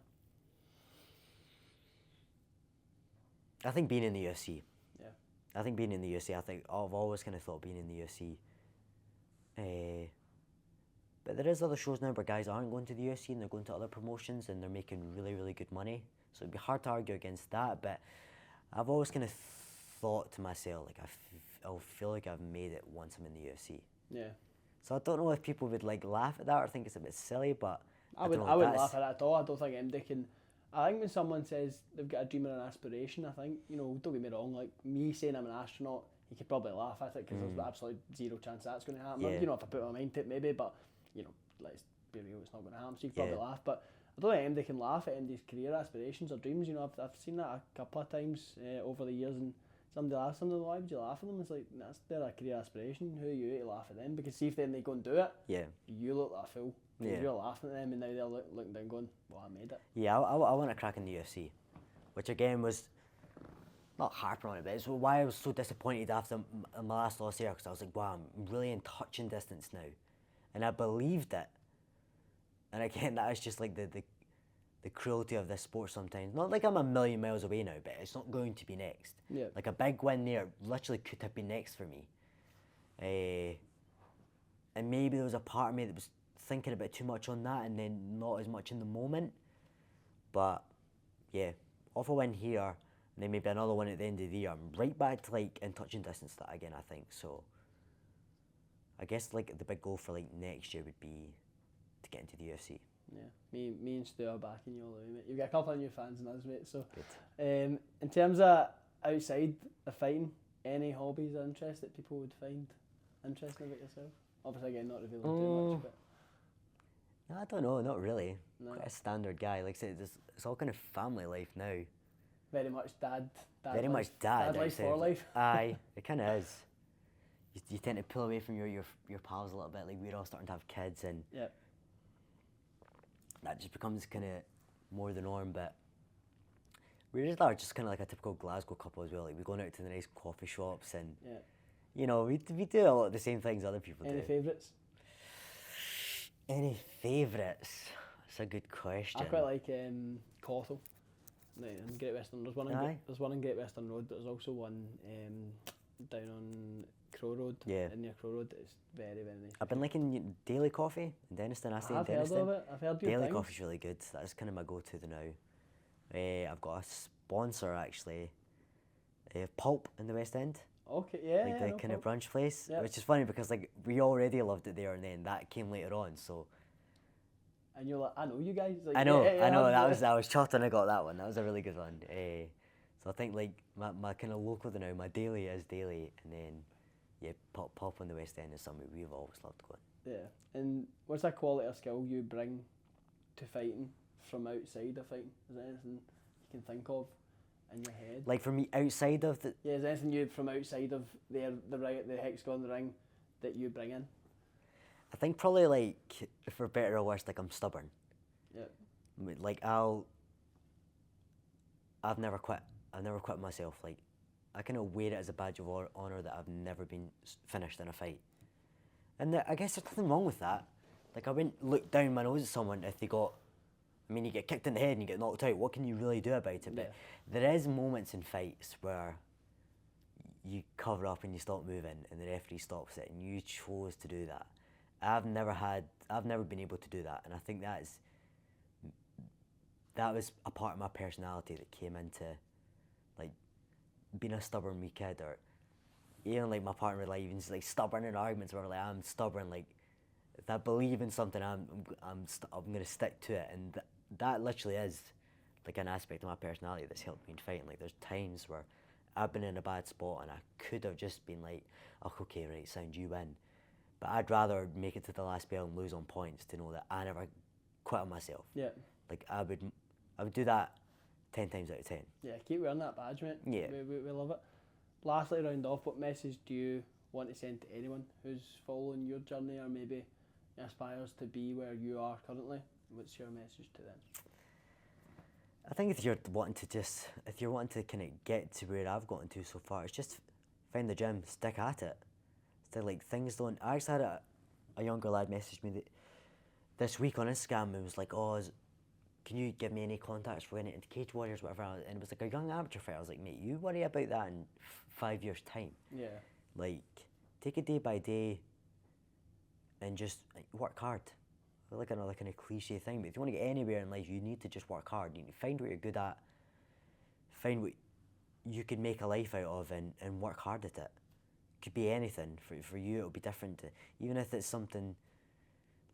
I think being in the UFC. Yeah. I think being in the UFC. I think I've always kind of thought being in the UFC. But there is other shows now where guys aren't going to the UFC and they're going to other promotions and they're making really, really good money. So it'd be hard to argue against that. But I've always kind of thought to myself, like I'll feel like I've made it once I'm in the UFC. Yeah. So I don't know if people would like laugh at that or think it's a bit silly, but I wouldn't laugh at it at all. I don't think anybody can. I think when someone says they've got a dream or an aspiration, I think, you know, don't get me wrong, like me saying I'm an astronaut, you could probably laugh at it because there's absolutely zero chance that's going to happen. Yeah. You know, if I put my mind to it, maybe, but, you know, let's be real, it's not going to happen, so you could Yeah. probably laugh. But I don't think anybody can laugh at anybody's career aspirations or dreams. You know, I've seen that a couple of times over the years, and somebody laughs at them, why would you laugh at them? It's like, that's their career aspiration, who are you to laugh at them? Because see if then they go and do it, yeah. you look like a fool. Yeah. You're laughing at them and now they're looking down going, well, I made it. Yeah, I want to crack in the UFC, which again was not harping on it, but it's why I was so disappointed after my last loss here, because I was like, wow, I'm really in touching distance now, and I believed it. And again, that is just like the cruelty of this sport sometimes. Not like I'm a million miles away now, but it's not going to be next. Yeah. Like a big win there literally could have been next for me. And maybe there was a part of me that was thinking a bit too much on that and then not as much in the moment. But yeah, off a win here and then maybe another one at the end of the year, I'm right back to like in touching distance that again, I think. So I guess like the big goal for like next year would be to get into the UFC. Yeah, me and Stu are backing you all the way, mate. You've got a couple of new fans in us, mate. So, Good. In terms of outside of fighting, any hobbies or interests that people would find interesting about yourself? Obviously, again, not revealing too much, but I don't know, not really. No. Quite a standard guy. Like I said, it's all kind of family life now. very much dad Very life, much dad. life I'd for say. life. Aye, it kind of is. You tend to pull away from your pals a little bit. Like we're all starting to have kids, and Yeah. that just becomes kind of more the norm. But we just are just kind of like a typical Glasgow couple as well. Like we go out to the nice coffee shops, and Yeah. you know we do a lot of the same things other people Any do. favourites? Any favourites? That's a good question. I quite like Cawthon. Right, in Great Western. There's one in Great Western Road, but there's also one down on Crow Road. Yeah. In near Crow Road. It's very, very nice. I've been liking Daily Coffee in Denniston. I stay in I've Denniston. heard of it. I've heard good Daily things. Coffee's really good. That's kind of my go-to now. I've got a sponsor actually. Pulp in the West End. Okay, yeah. Like the kind of brunch place, Yep. which is funny because like we already loved it there, and then that came later on. So And you're like, I know you guys. Like, I know. yeah. I was chuffed when I got that one. That was a really good one. So I think like my kind of local now, my daily is Daily, and then yeah, pop on the West End is something we've always loved going. Yeah. And what's that quality or skill you bring to fighting from outside of fighting? Is there anything you can think of in your head? Like for me, outside of the Yeah, is there anything you from outside of the hexagon, the ring, that you bring in? I think probably like for better or worse, like I'm stubborn. Yeah. Like I've never quit. I've never quit myself. Like I kind of wear it as a badge of honor that I've never been finished in a fight. And I guess there's nothing wrong with that. Like I wouldn't look down my nose at someone if they got. I mean, you get kicked in the head and you get knocked out. What can you really do about it? But there is moments in fights where you cover up and you stop moving, and the referee stops it, and you chose to do that. I've never been able to do that, and I think that was a part of my personality that came into like being a stubborn wee kid, or even like my partner, like even like stubborn in arguments where like I'm stubborn, like if I believe in something, I'm gonna stick to it, and that literally is like an aspect of my personality that's helped me in fighting. Like there's times where I've been in a bad spot and I could have just been like, oh, okay, right, sound, you win. But I'd rather make it to the last bell and lose on points to know that I never quit on myself. Yeah. Like I would do that 10 times out of 10. Yeah, keep wearing that badge, mate. Yeah. We love it. Lastly, round off, what message do you want to send to anyone who's following your journey or maybe aspires to be where you are currently? What's your message to them? I think if you're wanting to kind of get to where I've gotten to so far, it's just find the gym, stick at it. So like things don't. I actually had a younger lad message me this week on Instagram and was like, oh, can you give me any contacts for getting into Cage Warriors, whatever? And it was like a young amateur fighter. I was like, mate, you worry about that in 5 years' time. Yeah. Like, take it day by day and just work hard. Like another kind of cliche thing, but if you want to get anywhere in life, you need to just work hard. You need to find what you're good at, find what you can make a life out of, and work hard at it. Could be anything. For you, it'll be different. Even if it's something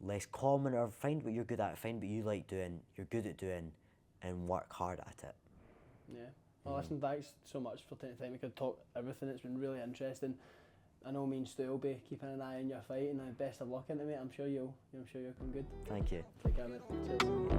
less common, or find what you're good at, find what you like doing, you're good at doing, and work hard at it. Yeah. Well, listen, thanks so much for taking the time. We could talk everything. It's been really interesting. I know me and Stu will be keeping an eye on your fight, and best of luck in it, mate. I'm sure you'll come good. Thank you. Take care, mate. Cheers.